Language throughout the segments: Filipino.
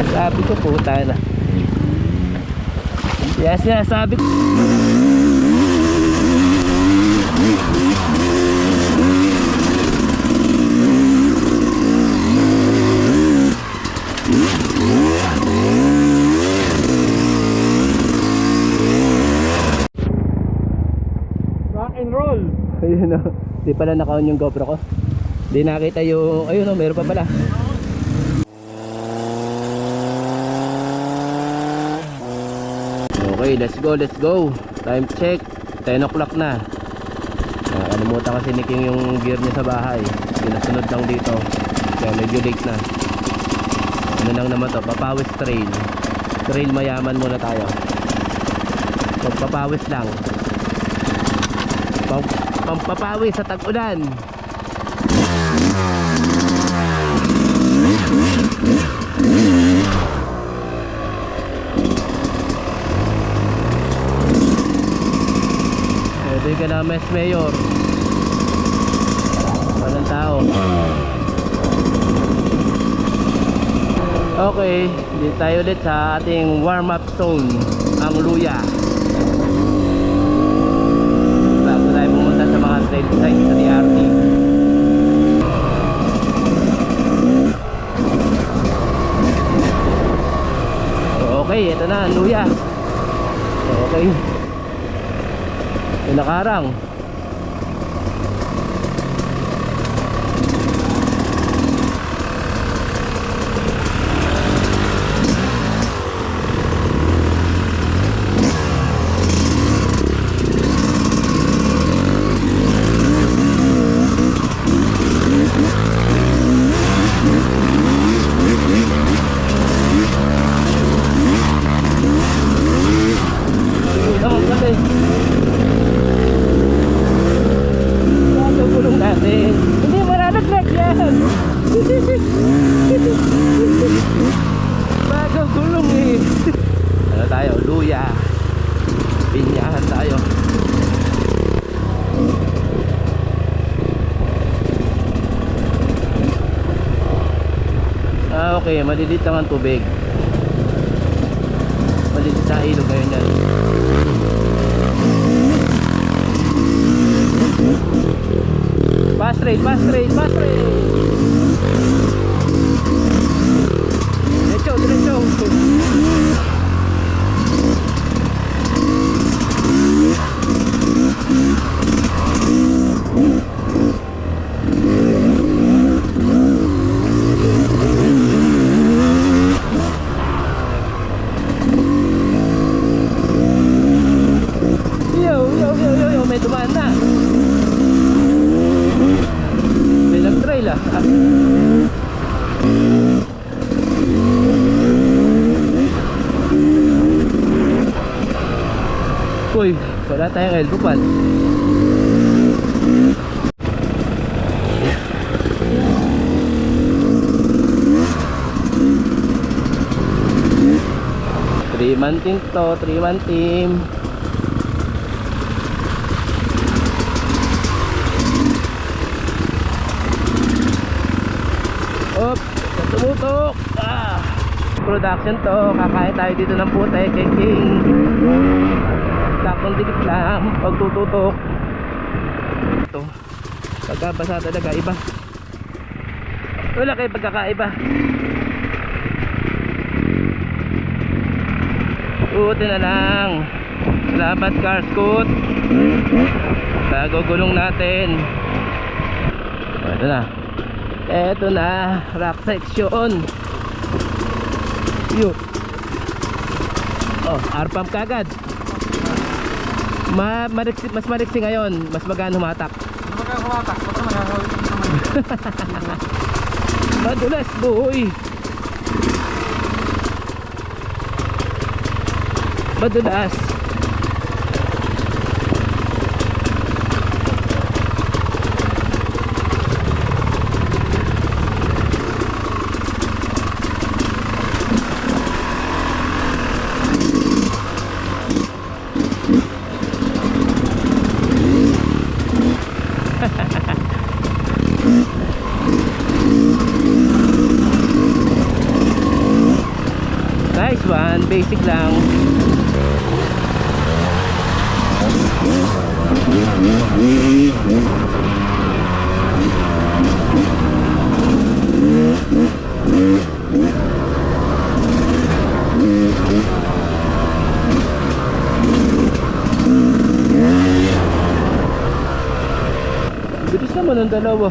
Sabi ko puta na. Yes, sabi ko. Rock and roll. Ayun o. Di pala naka-on yung GoPro ko. Di nakita yung... Ayun o, meron pa pala. Okay, let's go. Time check. 10 o'clock na. Nakalimutan kasi ni King yung gear niya sa bahay. Pinasunod lang dito. Kaya medyo late na. Ano lang naman to, papawis trail. Trail mayaman muna tayo. Pagpapawis lang. Pampapawis sa tag-ulan. Pwede ka na Mes Mayor. Walang tao. Okay, dito tayo ulit sa ating warm-up zone, ang Luya. Bago tayo pumunta sa mga trail sites sa DRT. Okay, ito na, Luya. Okay. Ito nakarang. Hindi malalaglag yan. Bagong gulong eh. Ano tayo? Luya. Pinyahan tayo. Okay, malilit lang ang tubig. Malilit sa ilog ngayon yan. Fast rate. Diretso. Yo, may dumaan na. May nag-trail ah. Uy, wala tayong elbow pad. Three-man team to, three-man team. Op, tumutok. Production to, kakain tayo dito ng puti kay King. Sakong dikit lang pag tututok. Ito, pagkabasa talaga iba. Wala kayo pagkakaiba. Uti na lang. Salamat Car Scoot. Bago gulong natin. Ito na, rock section. Yo. Oh, R-pump kagad. Mas mariksi ngayon. Mas magaan humatak. Madulas boy. Madulas. one, basic lang. Bilis naman ang dalawa.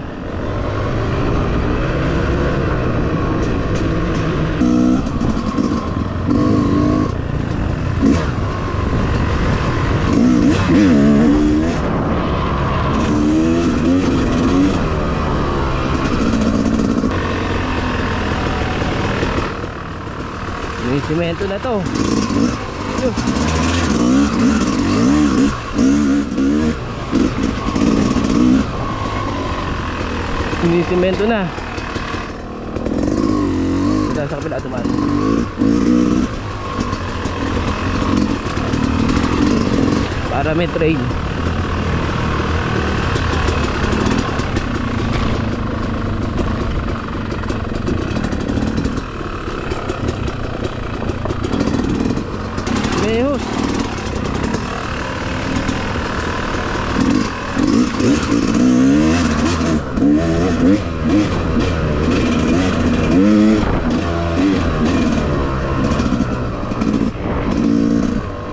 May simento na to. Yo. May simento na. Dito sa kabila tuman. Para may train. Mehos.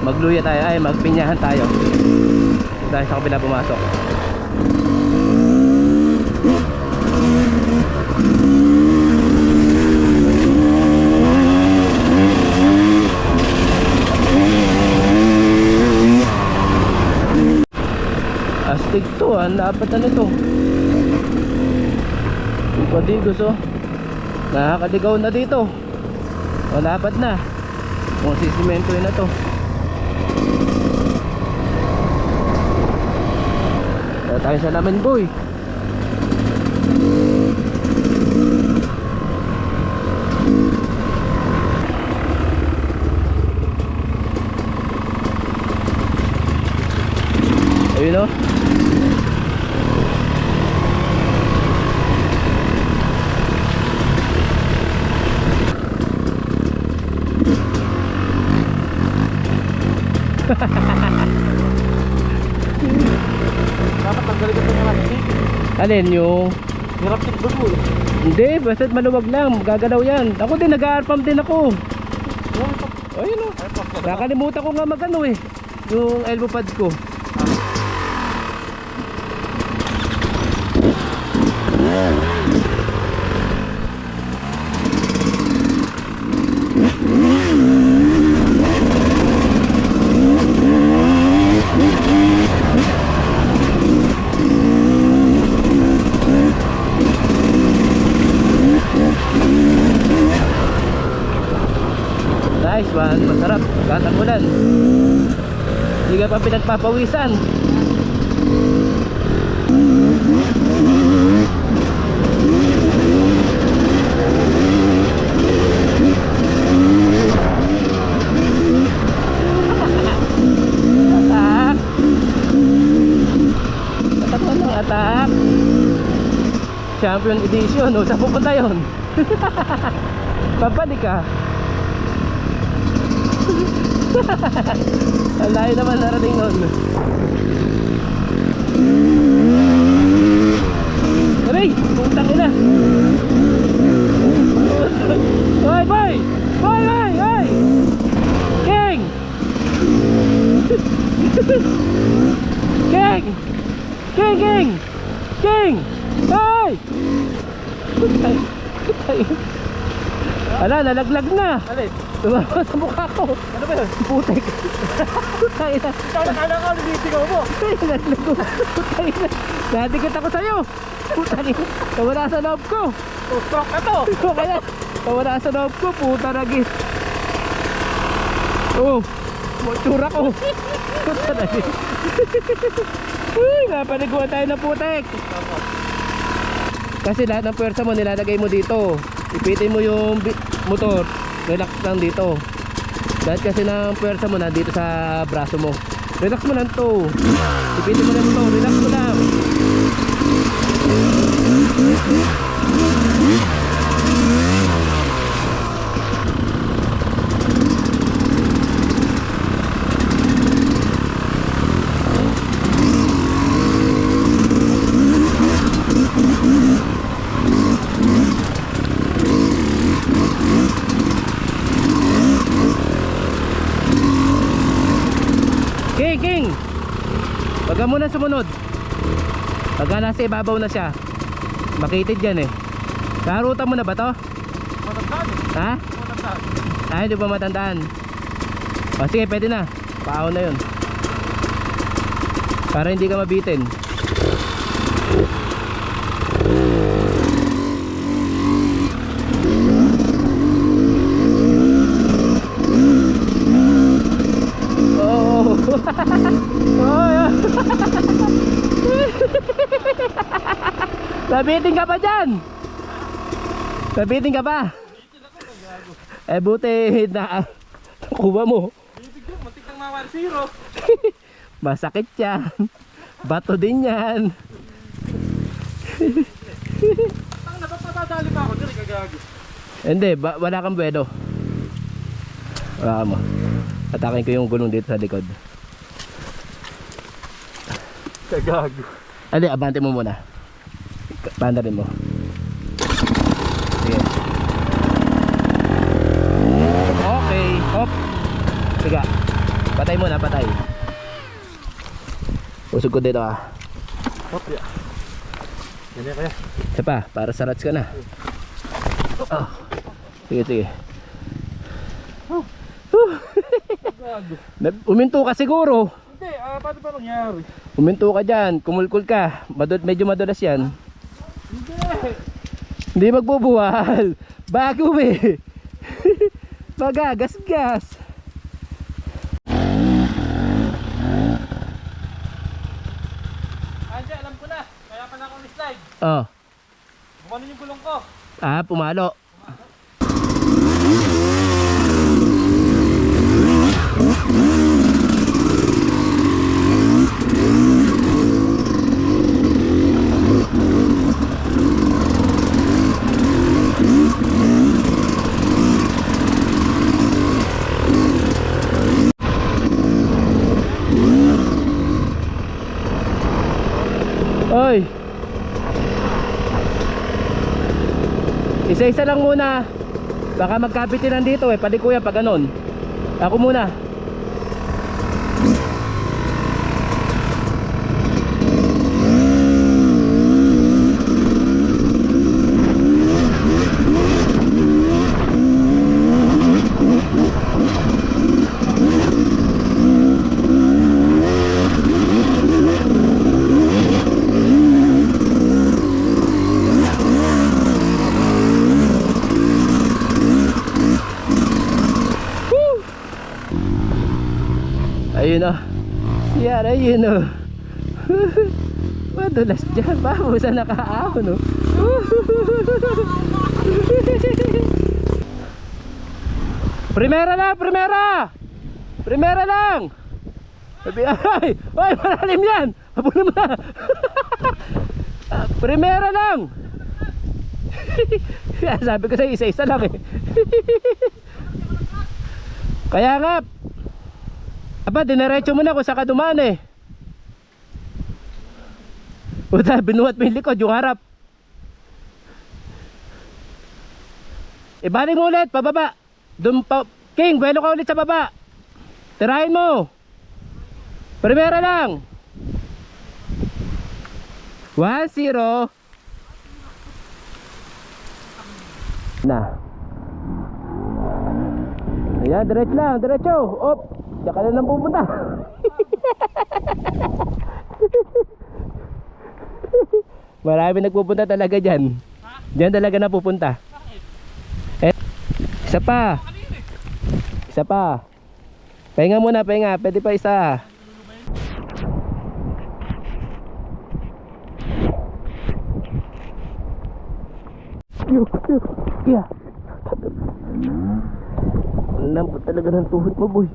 Magluya tayo, ay magpinyahan tayo. Dahil sa kabila pumasok. Astig to, ang lapat na nito. Padigos oh. Nakakaligaw na dito. Malapat na. Kung sisimento na to. Kaya tayo sa laman boy. Ayun oh. Dapat tanggalin ko yung rapstick. Alin yung? Yung rapstick doon mo. Hindi, basta't maluwag lang. Gagalaw yan. Ako din, nag-aarpam din ako. Ayun o. Nakalimutan ko nga magano eh. Yung elbow pad ko. Nice one, masarap. Gatang ulan. Hindi ka pa pinagpapawisan. Atak. Atak ng atak. Champion edition. O, saan pupunta yun? Babalik ka. Ang layo naman narating nun. Aray! Putang ina! Hoy! Boy! Boy! Boy! Hoy! King! King! King! King! King! Hoy! Putay! Putay! Ala, nalaglag na! Alin? Tumawa sa mukha ko. Ano ba yun? Putek. Putay na. Ikaw nakala ka, nilitigaw mo. Nalaglag ko. Putay na. Nadikit ako sa'yo. Putay na. Nawala sa loob ko. Oh, stroke ka to. Kaya, nawala sa loob ko. Puta nagis. Oh. Tsura ko. Puta nagis. Uy, napaniguan tayo ng putek. Kasi lahat ng pwersa mo nilalagay mo dito. Ipitin mo yung motor. Relax lang dito. Dahil kasi ng pwersa mo nandito sa braso mo. Relax mo lang to. Ipitin mo lang to. Relax mo lang. Ikaw muna sumunod. Pagka nasa ibabaw na siya, makitid yan eh. Narutan mo na ba to? Matandaan eh. Ha? Matandaan. Ay, hindi pa matandaan. O sige, pwede na. Paahon na yun. Para hindi ka mabitin. Oh. Oh, yeah. Nabitin ka pa dyan. Nabitin ka pa. Eh buti na nakuha mo. Bibigyan, matik nang mawari zero. Masakit yan. Bato din yan. Tang na, ba't matadali pa ako? Dali kagago. Hindi, wala kang buwedo. Wala ka mo. Atakin ko yung gulong dito sa likod. Kagago. Ali, abante mo muna. Pandarin mo. Sige. Okay, hop. Sige. Patay muna, patay. Usog ko dito ah. Hop, ya. Yan kaya. Isa pa, para sa rats ka na. Oh. Sige, sige. Kagago. Uminto ka siguro. Hindi, paano pa nangyari? Uminto ka dyan, kumulkul ka. Medyo madulas yan. Hindi. Hindi magbubuwal. Bago eh. Magagasgas. Anja, alam ko na. Kaya pa na akong slide. Oh. Bukanin yung gulong ko. Ah, pumalo. Oy. Isa-isa lang muna. Baka magkapitinan dito eh. Pali kuya pag ganon. Ako muna. Ayun o. Yan, ayun o. Madulas dyan. Babusan nakaahon o. Primera lang, primera! Primera lang! Ay, ay, malalim yan! Habulin mo na! Primera lang! Sabi ko sa'yo, isa-isa lang eh. Kaya nga, aba, dinerecho mo na kung saan ka dumaan eh. Puta, binuhat mo yung likod, yung harap. Ibalik mo ulit, pababa. King, buwelo ka ulit sa baba. Tirahin mo. Primera lang. 1-0. Na. Ayan, diretso lang, diretso. Op. Diyan ka na lang pupunta. Marami nagpupunta talaga dyan. Dyan talaga na pupunta. Eh, isa pa. Isa pa. Pahinga muna, pahinga. Pwede pa isa. Yeah. Lampo talaga ng tuhod mo, boy.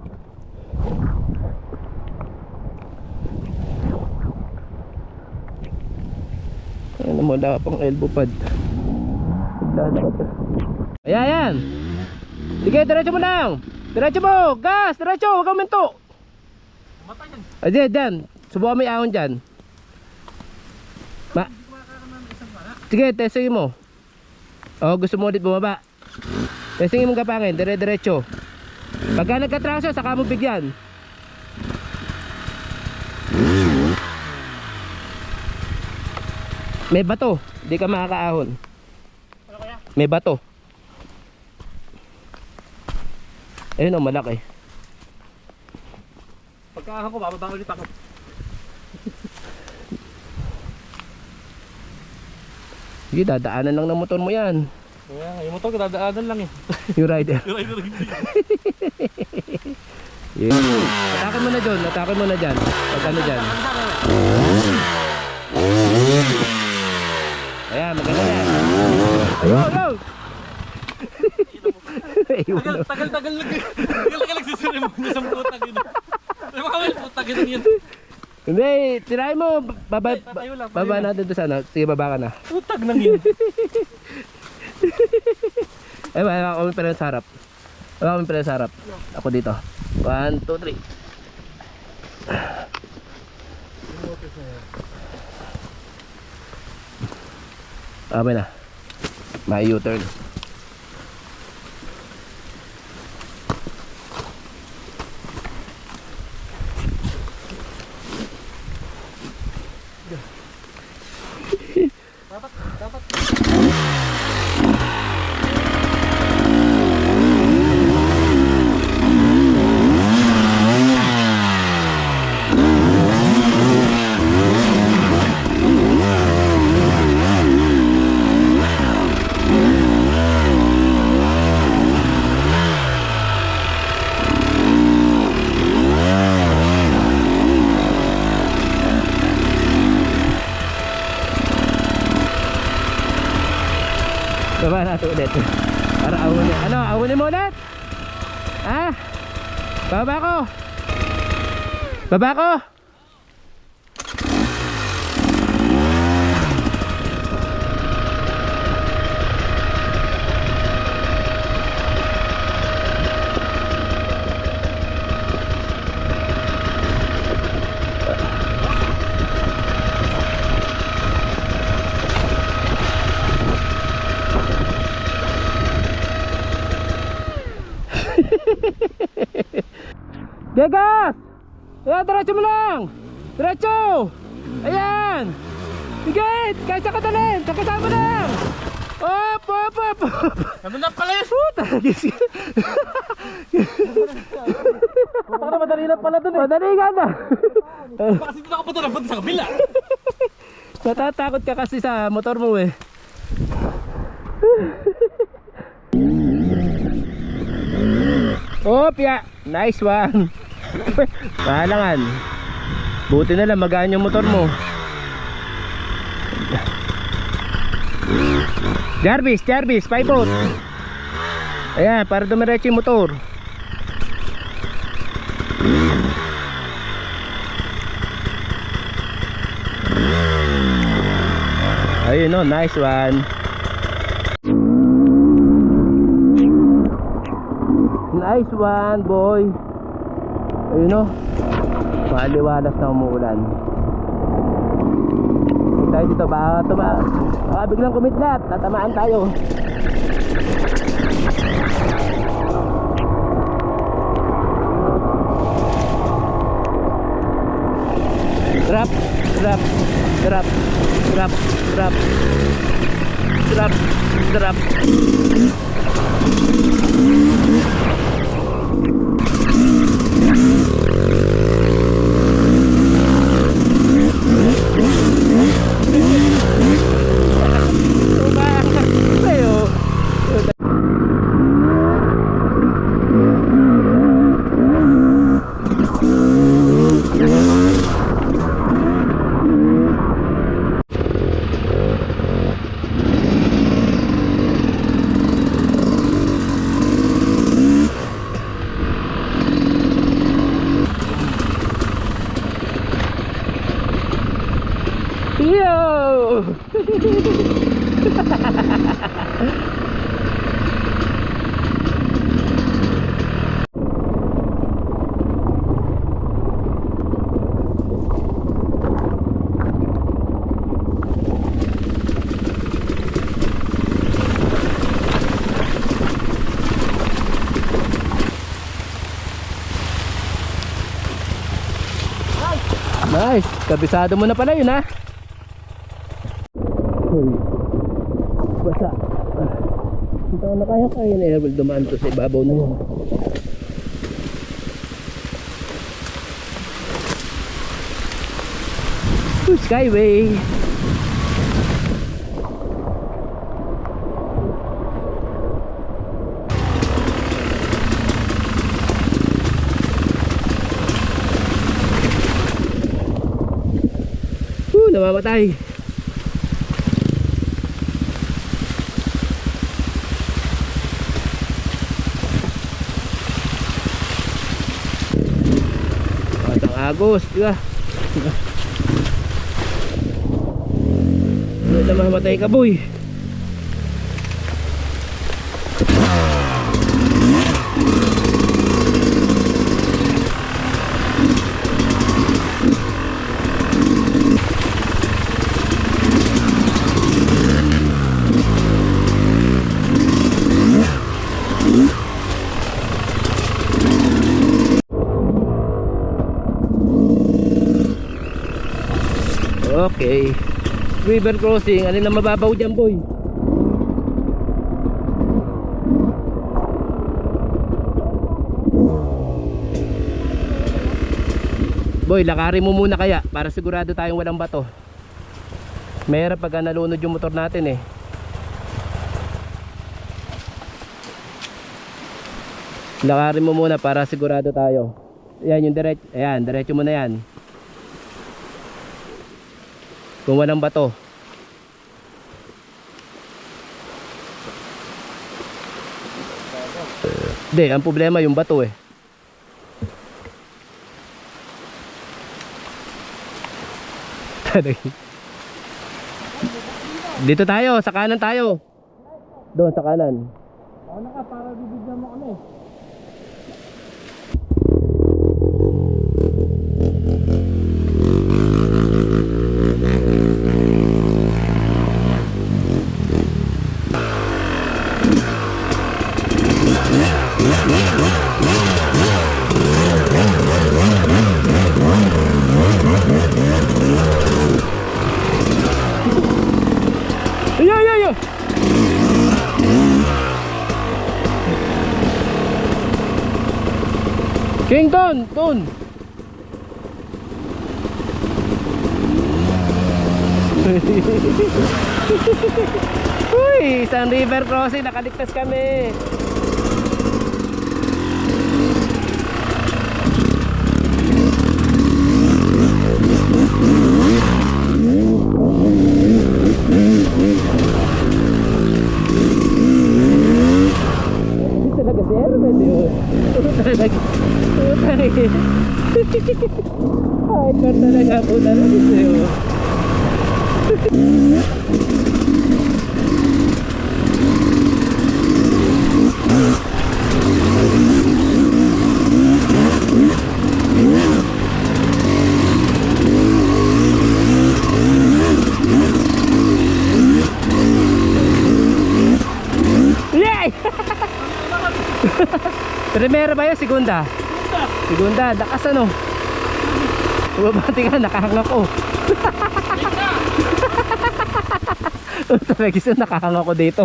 Ayan mo, wala pang elbow pad. Ayan, ayan. Sige, diretso mo lang. Diretso mo, gas, diretso, huwag kang minto. Ayan, dyan. Subukan mo yung ahon dyan. Sige, testingin mo. O, gusto mo ulit bumaba. Testingin mong kapangin, dire-diretso. Pagka nagkatraso, saka mo bigyan. May bato, di ka makakaahon. Ano kaya? May bato. Ayun o, malaki. Pagkaahon ko, bababa ulit ako. Sige, dadaanan lang ng motor mo yan. Kaya, yung motor ko dadaanan lang eh. Yung rider. Yung rider hindi. Yeah. Atakin mo na dyan, atakin mo na dyan. Pag ano dyan. Ayan, maganda yan. Ayun, ayun. Tagal lang. Tagal nagsisiremonya sa putang ina. Ay, baka may putang ina yun. Hindi, tirahin mo. Tatayo lang. Baba natin to sana. Sige, baba ka na. Putag nang yun. Ay, ako pala sa harap. Ako pala sa harap. Ako dito. 1, 2, 3. Okay na. May U-turn. Dapat. Baba natin ulit. Para awunin. Ano? Awunin mo ulit? Ha? Baba ko. Baba ko. Gegas! Ayan, diretso mo lang! Diretso! Ayan! Sige! Kahit sa kadalhin! Sa kasama lang! Op! Op! Op! Ano na pala yun? Puta! Baka na madali lang pala dun eh. Madali ka na! Baka kasi dito nakapunta na sa kabila. Natatakot ka kasi sa motor mo eh. Opya! Nice one! Pahalangan. Buti na lang magaan yung motor mo. Jarvis, 5 foot. Ayan, para dumiretso yung motor. Ayun o, nice one. Nice one, boy. Ayun o, maliwalas na umuulan. Tayo dito, baka biglang kumidlat, tatamaan tayo. Drop, drop, drop, drop, drop, drop, drop. Yo! Nice! Kabisado mo na pala yun ha? Uy. Basa. Ito na kaya na air will dumaan to sa ibabaw na yun. Skyway. Namamatay. Batang Agos, di ba? Ano na mamatay ka, boy? Okay. River crossing. Alin na mababaw dyan, boy? Boy, lakarin mo muna kaya para sigurado tayong walang bato. Mahirap pag nalunod yung motor natin eh. Lakarin mo muna para sigurado tayo. Ayan yung diretso. Ayan, diretso mo na yan. Kung walang bato. Hindi, ang problema yung bato eh. Dito tayo, sa kanan tayo. Doon sa kanan. Ano ka para bibigyan mo kami? Yo. Kington, Ton. Uy, isang river crossing, nakaligtas kami. Talaga sir, medyo talaga. Ay, kar talaga po talaga sa'yo. Yay! Primera ba yun? Segunda? Segunda, lakas ano? Bumabati ka, nakahanga ko. Talaga isa, nakahanga ko dito.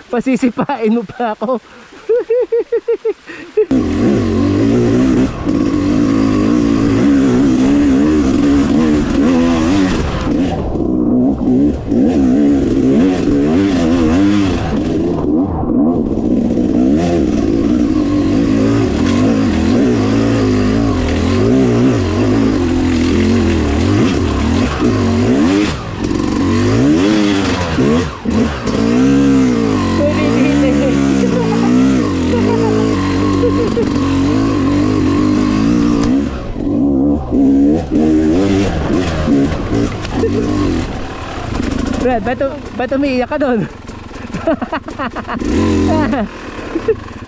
Pasisipain mo pa ako. Brad, ba't umiiyak ka doon?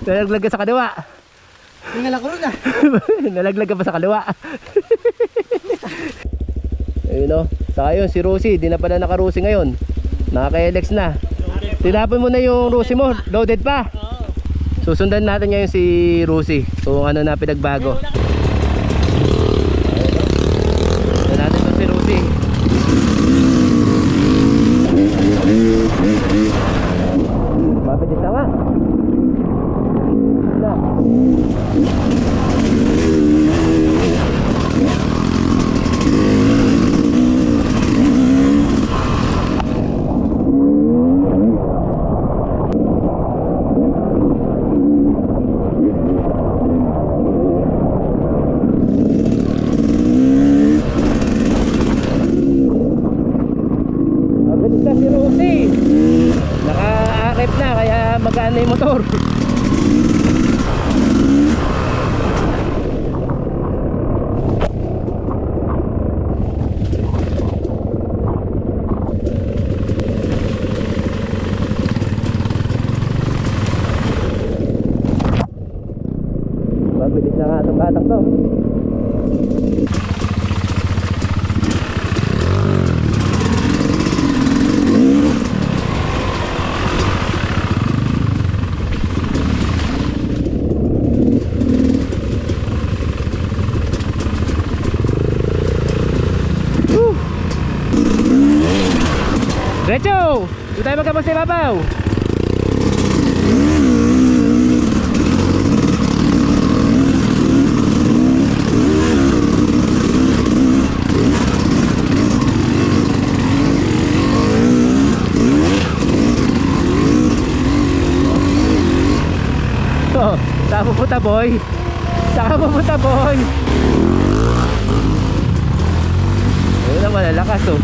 Nalaglag ka sa kaliwa. Tingala ko rin ah. Nalaglag ka pa sa kaliwa. Ayun o. Saka yun, si Rosie, di na pala naka-Rosie ngayon. Naka-LX na. Tinapon mo na yung Rosie mo, loaded pa. Susundan natin ngayon si Rosie kung ano na pinagbago. Sundan natin to si Rosie. na yung motor. Mabilis na nga itong batang to. Diretso! Doon tayo magkabang sa ibabaw. Oh, saan pupunta boy? Saan pupunta boy? Ayun na malalakas oh.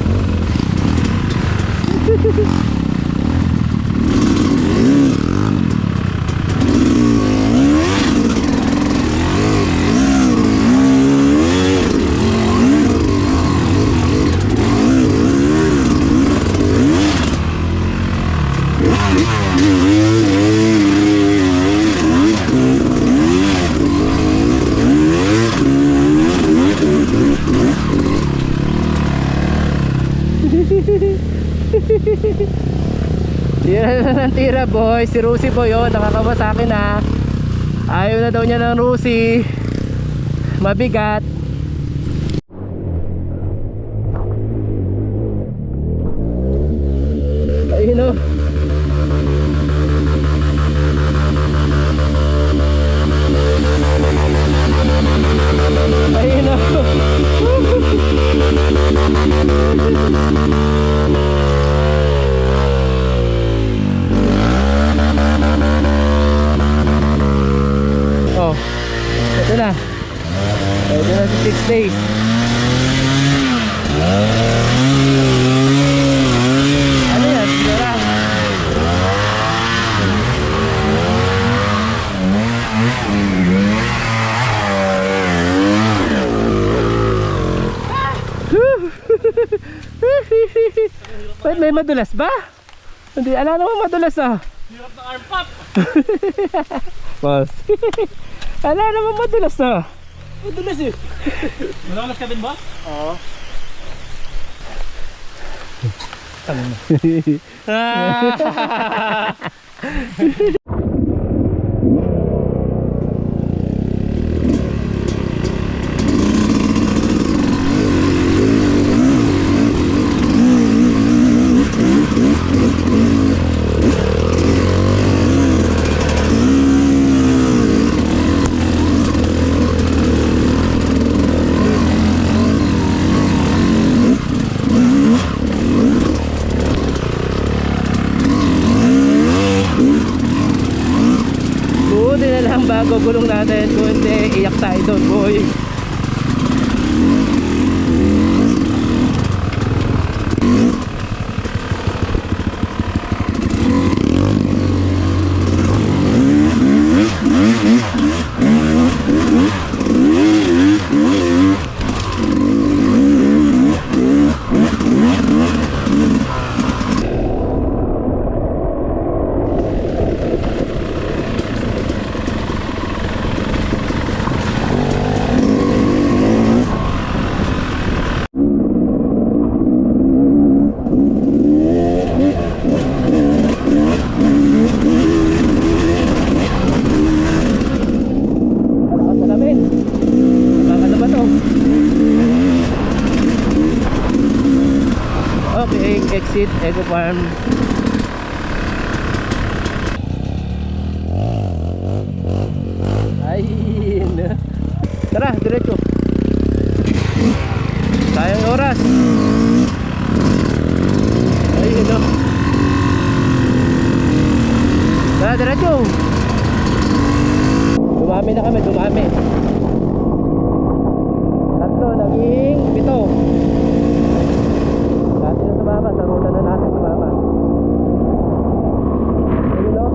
Tira na ng tira boy. Si Rusi boy yun, nakakawa sa akin ha. Ayaw na daw niya ng Rusi. Mabigat. Ayun o. Ayun o. Oh, ito na. Ito na si 6 days. Ano yan? Tira. Wait, may madulas ba? Hindi, ala naman madulas ah. Hirap ng arm pop. Boss. Ala naman madulas ah. Madulas eh. Madulas ka din ba? Oo. Buti na lang bago gulong natin, kung hindi iyak tayo doon boy. Okay, exit Eco Farm. Ayun. Tara, diretso. Sayang oras. Ayun no. Tara, diretso. Dumami na kami, dumami. Tatlo, naging 7. Dati na sumama, sa ruta na natin sumama. Ayun no.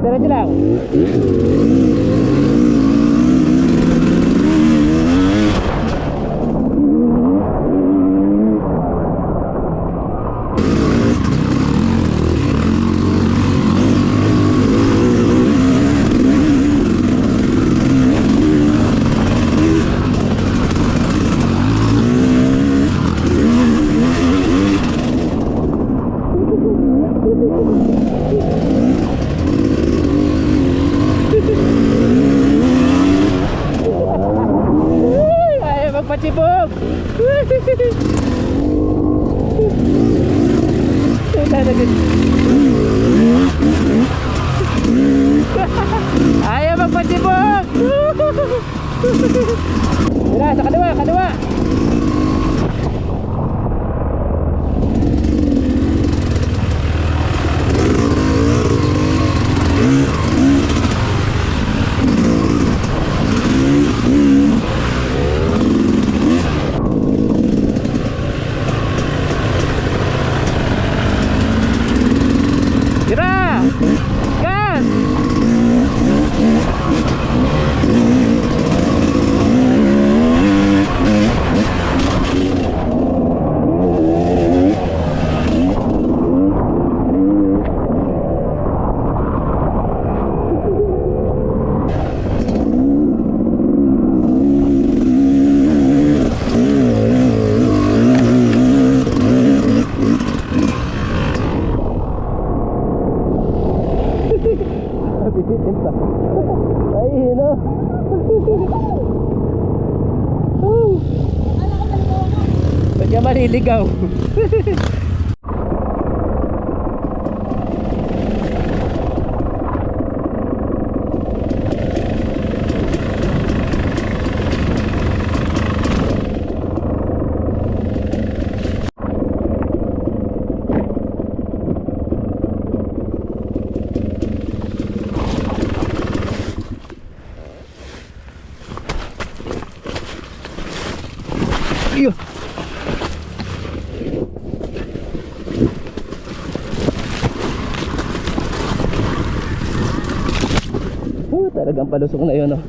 diretso lang. Ay, magpatibog. Ayaw magpatibog. Tira, sa kaliwa, kaliwa. Tira! Gas! Ay, hino. Ba't ka maliligaw? Iyo. Talagang palusok na yun, oh.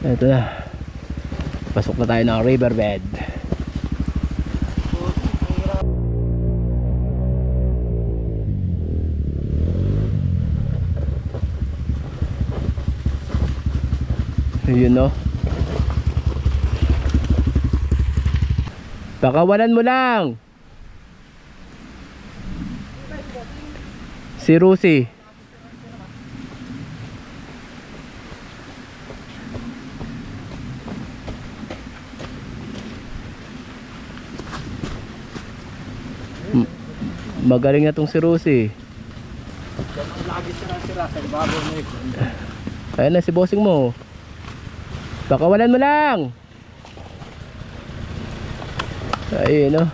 Ito na. Pasok na tayo ng riverbed. Yun, no? Pakawalan mo lang. Si Rusi. Magaling na tong si Rusi. Lagi sira-sira sa ibabaw mo eh. Ayun na si bossing mo. Pakawalan mo lang. Ayun, no?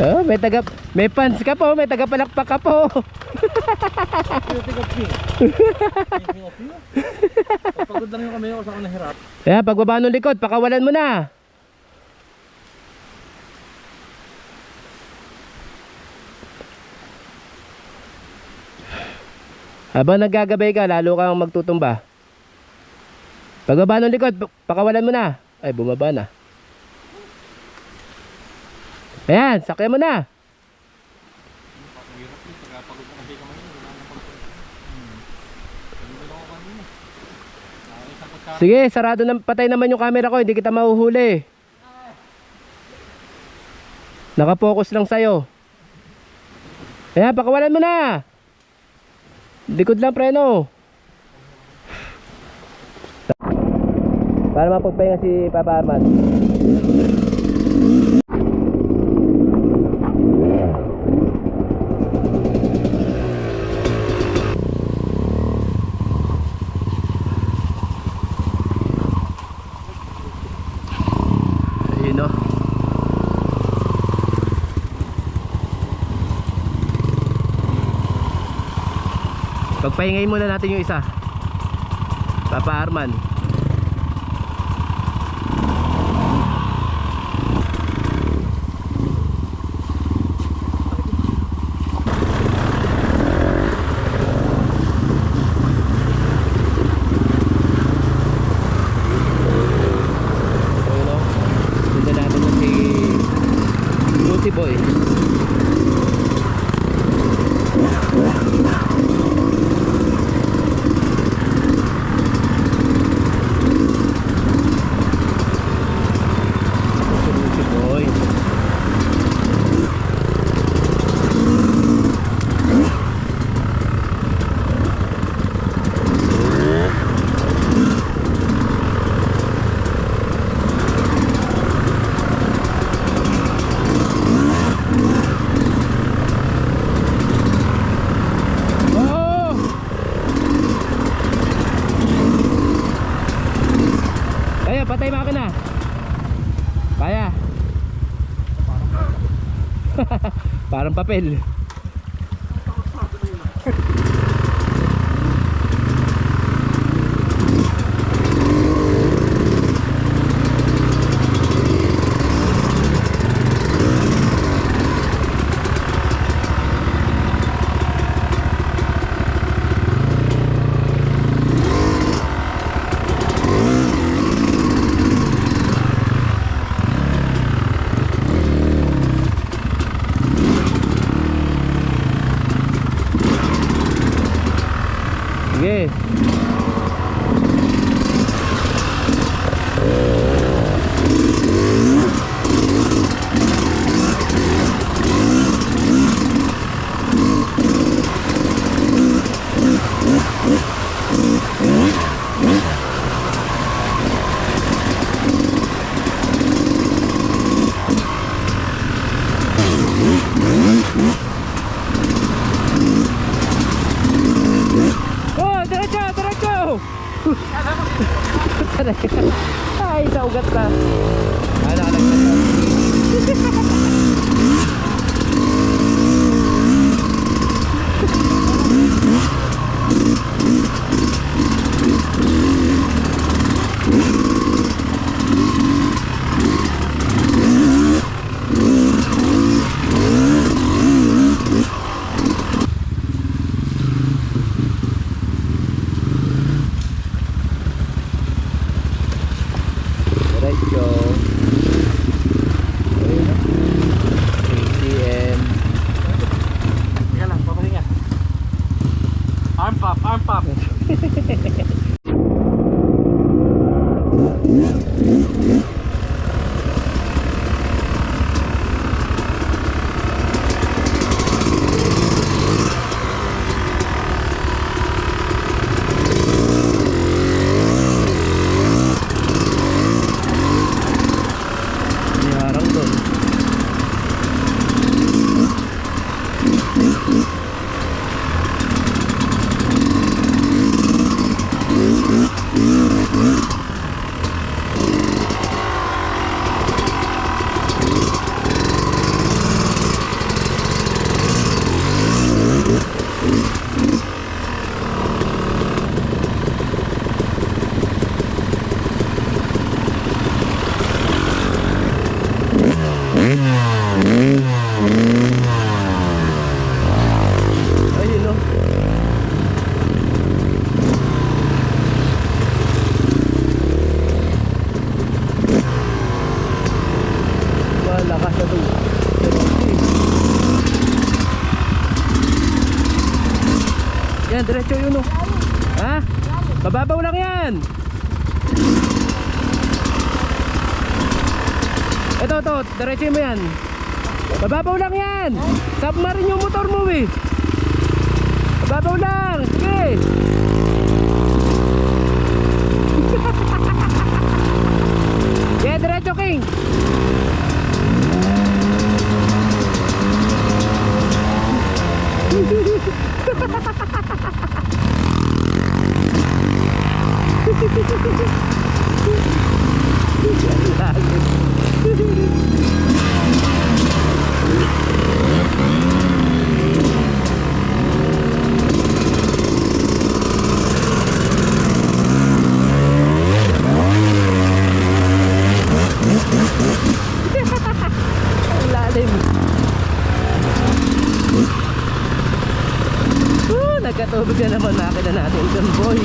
Oh, may fans ka po, may tagapalakpak ka po. Pagod lang yung kami ako sa nahirap. Kaya pagbaba ng likod, pakawalan mo na. Habang naggagabay ka, lalo kang magtutumba. Pagbaba ng likod, pakawalan mo na. Ay, bumaba na. Ayan, sakyan mo na. Sige, sarado na, patay naman yung camera ko, hindi kita mahuhuli. Nakapokus lang sa'yo. Ayan, pakawalan mo na. Likod lang preno. Para mapagpahinga si Papa Arman. Ayun, no? Pagpahingay muna natin yung isa, Papa Arman. Ayun, patay makina. Kaya. Parang papel. Sige. Oh, diretso, diretso. Ay, sa ugat na. Ay, nakalagpas na. Diretso. Ayun na. ATM. Teka lang, papahinga. Arm pop, arm pop. Yarang doon. Ayun o. Malakas na doon. Yan, diretso yun o. Ha? Mababaw lang yan. Ito, diretso mo yan. Mababaw lang yan. Submarine yung motor mo eh. Mababaw lang. Sige. Yeah, diretso King. Lalim. Nagkatubig na naman makina natin dun, boy.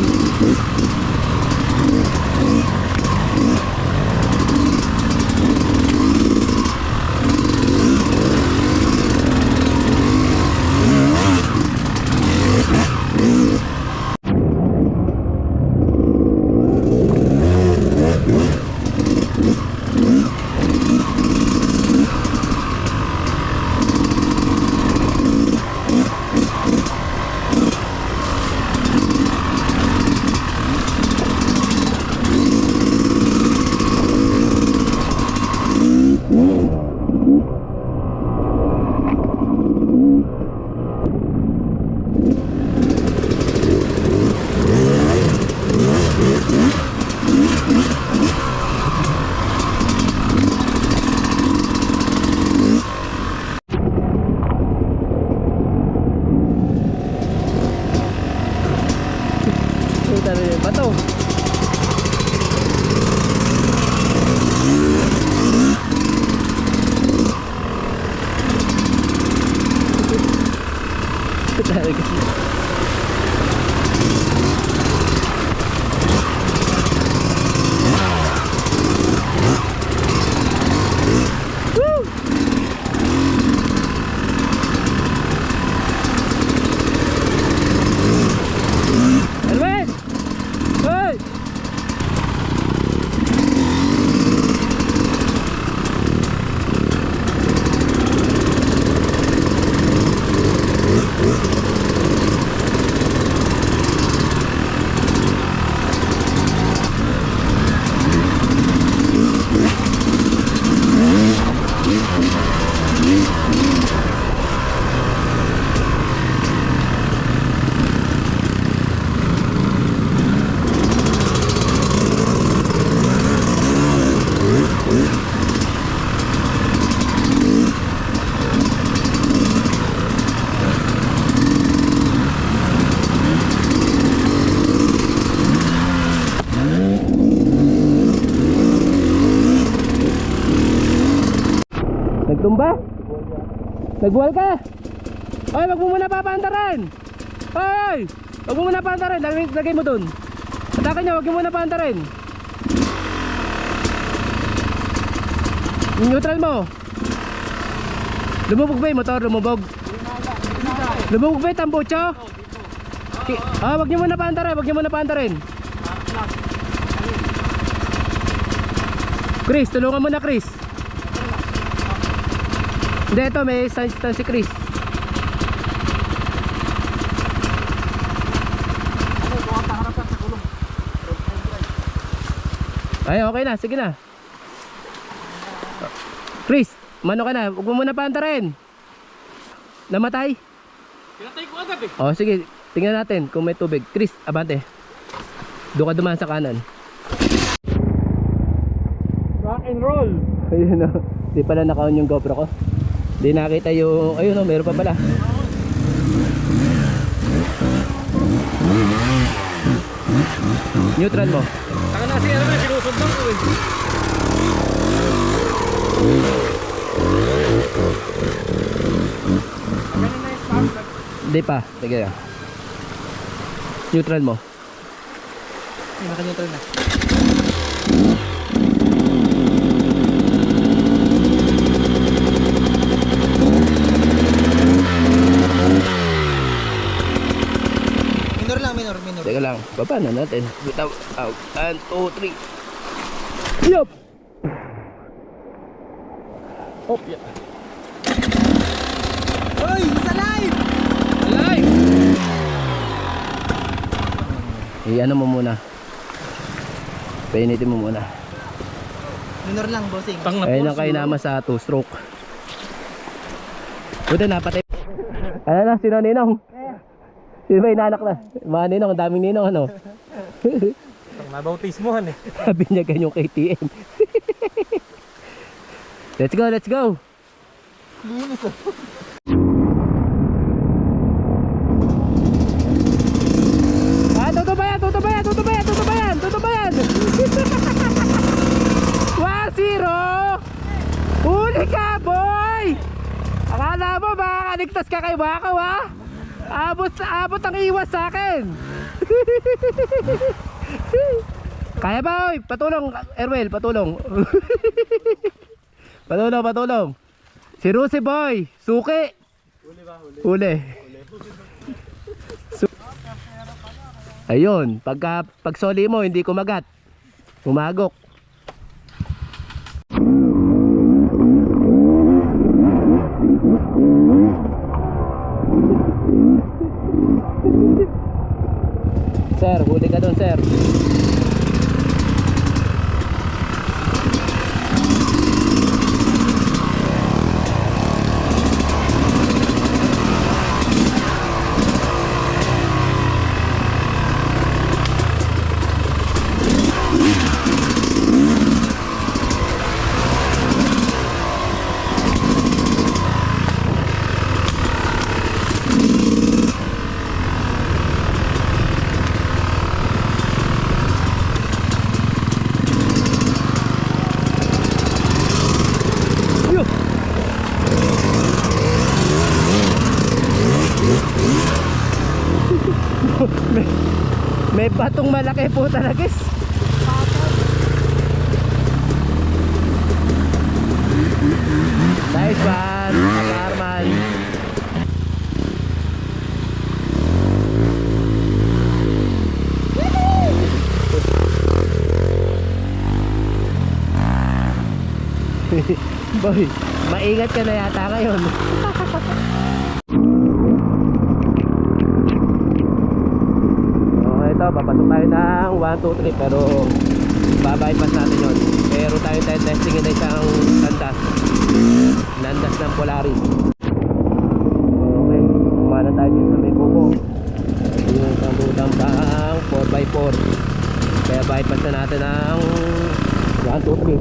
Nagtumba? Nagbuwal ka? Oy, wag mo muna papaandarin. Oy! Wag mo muna paandarin. Lagay mo dun. Atakan niya, wag mo muna paandarin. Neutral mo. Lumubog ba yung motor? Lumubog. Lumubog ba yung tambucho? Wag niyo muna paandarin. Wag niyo muna paandarin. Chris, tulungan mo na Chris. Hindi, ito may stand si Chris. Ay, okay na, sige na. Chris, mano ka na, huwag mo muna paantarin. Namatay? Pinatay ko agad eh. Oh, sige, tingnan natin kung may tubig. Chris, abante. Doon ka dumaan sa kanan. Rock and roll. Ayun o, di pala naka-on yung GoPro ko. Di nakita yung, ayun o, meron pa pala. Neutral mo. Saka na si ano na, sinusod lang ko eh. Di pa, sige lang. Neutral mo. Naka-neutral na. Minor. Teka lang, baba na natin. Bitaw, out. 1, 2, 3. Yup! Oh, yeah. Hoy, it's alive! Alive! Ano mo muna. Painitin mo muna. Minor lang, bossing. Ayun ang kainama sa 2 stroke. Buti napatay. Ano na, sino ninong? Sino ba inanak na? Mga ninong, ang daming ninong ano. Nabautismohan eh. Sabi niya ganyong KTM. Let's go, let's go. Tutubayan. 1-0. Huli ka, boy. Akala mo makakaligtas ka kay Wakaw, ha? Abot ang iwas sa akin. Kaya ba, oy? Patulong, Erwel, patulong. Patulong. Si Rusi boy, suki. Huli. Ayun, pag soli mo hindi kumagat. Umagok. Sir, huli ka doon, sir. May batong malaki po talaga, guys. Nice one, Arman. Boy, maingat ka na yata ngayon. Papasok tayo ng 1, 2, 3 pero babypass natin yun. Pero tayo testingin na isang landas ng Polaris. Okay, kumana tayo dito sa may kubo. Yung isang budang pang 4x4. Kaya bypass na natin ng 1, 2, 3.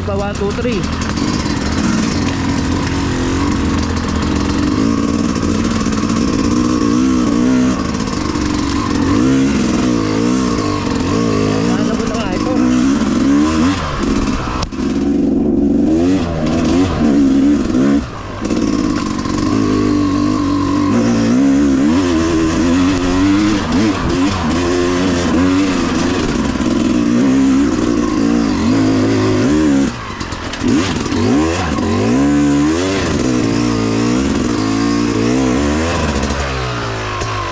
pa 1, 2, 3. Ano na nga ito?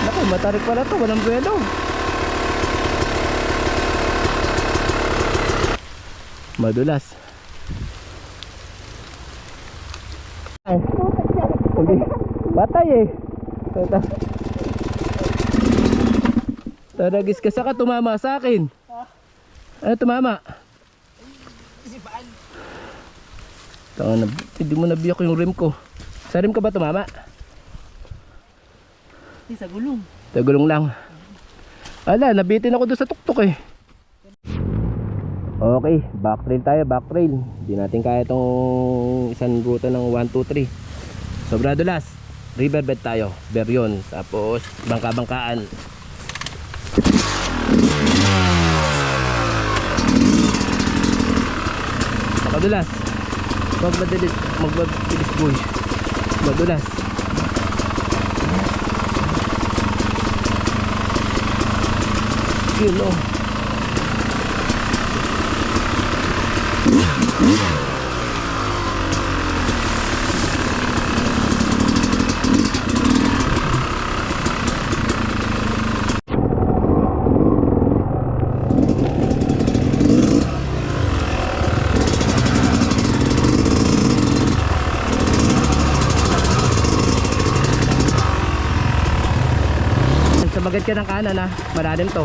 Naku, matarik pala to, walang buwelo. Madulas. Ay, hindi. Patay eh. Taragis ka, saka tumama sa akin. Ano tumama? Tanga na, hindi mo nabiyak yung rim ko. Sa rim ka ba tumama? Sa gulong. Sa gulong lang. Ala, nabitin ako doon sa tuktok eh. Okay, back trail tayo, back trail. Hindi natin kaya itong isang ruta ng 1, 2, 3. Sobrado last. Riverbed tayo, Beryon. Tapos bangka-bangkaan. Madulas. Magmabilis boy. Madulas. Yun oh. Sabagad ka ng kanan ha, malalim to.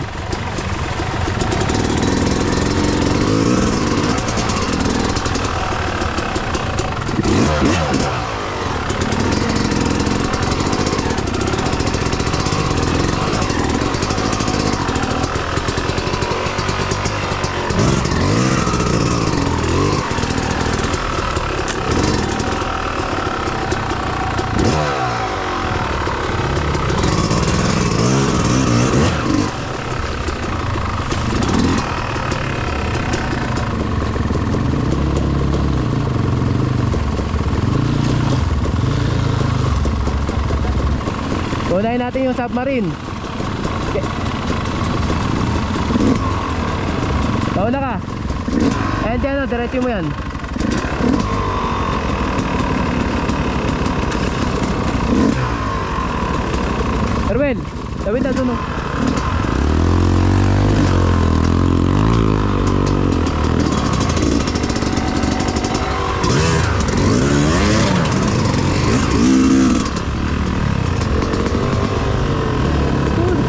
Unahin natin yung submarine. Okay. Pauna ka. Ayan dyan, diretso mo yan. Erwin, tawid na dun oh.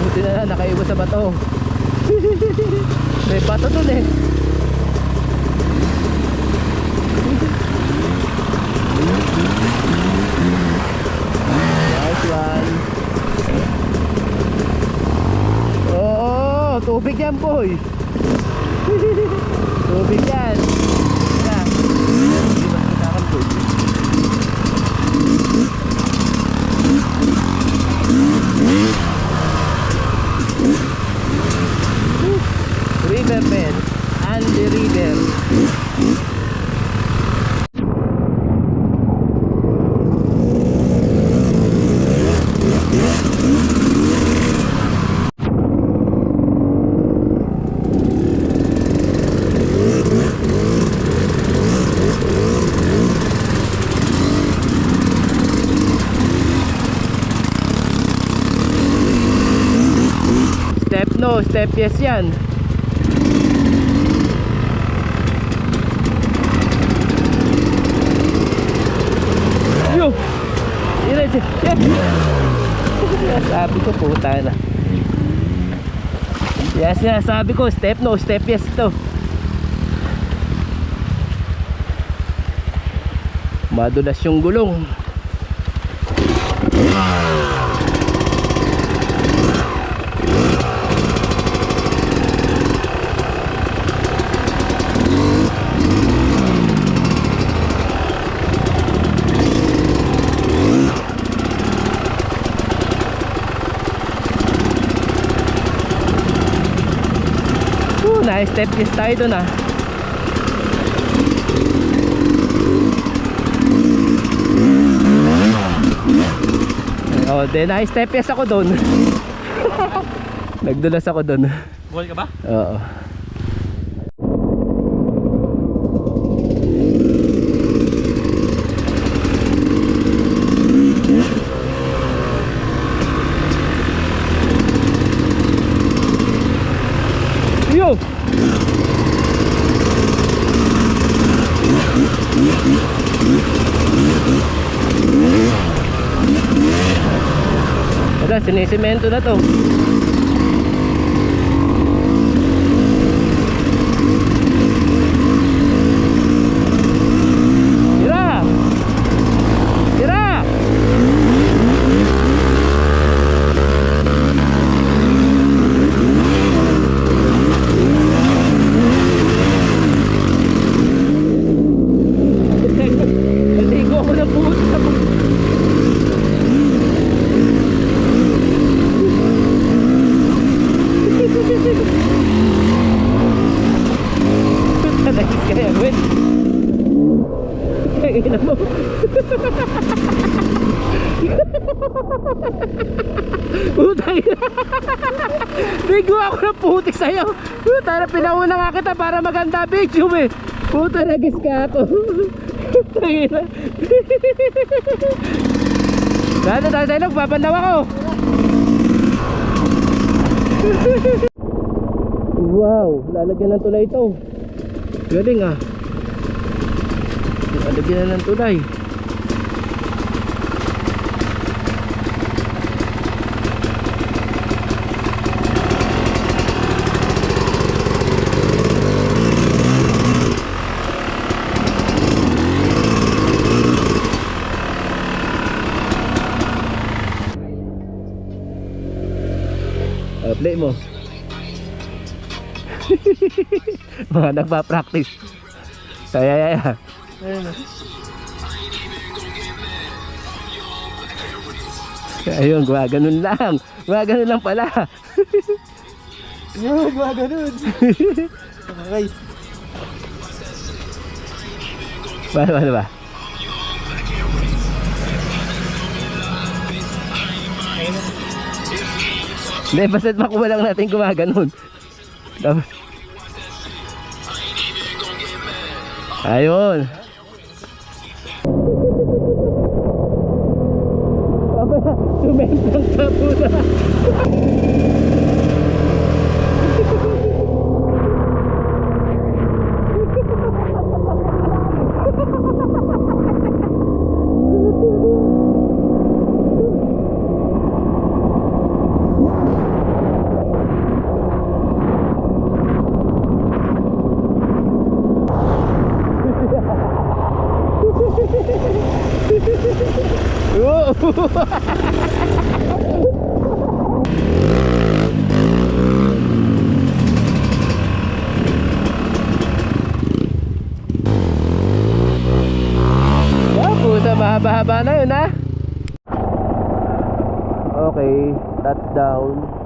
Buti na lang, nakaiwas sa bato. May bato dun eh. Nice one. Oo, tubig yan boy. Tubig yan. Yan. Hindi ba kailangan boy? Riverbed and the river. Step no, step yes yan. Yo! Sabi ko puta na. Yes, sabi ko step no, step yes ito. Madulas yung gulong. Na-step kiss tayo dun ah. Oh, then na-step kiss ako dun. Nagdulas ako dun. Buhay ka ba? Oo. Yo! Wala, sinisemento na to. Tira! Tira! Naligo ako ng buhos sa Talagis kaya, Gwen. Kaya mo. Putang ina. Ligo ako ng putik sa'yo. Puta na, pinauna nga kita para maganda video eh. Puta, nagis ka ako. Putang ina. Dahil tayo nagpapandaw ako. Wow, lalagyan ng tulay ito. Galing ah. Lalagyan na ng tulay. Play mo. Mga nagpa-practice. Kaya. Ayun, gumaganon lang. Gumaganon lang pala. Yun, gumaganon. Okay. Paano ba? Hindi, basta't makuha lang natin gumaganon. Tapos ayun. Sumentang ka puta. Puta, mahaba-haba na yun ha. Okay, touchdown.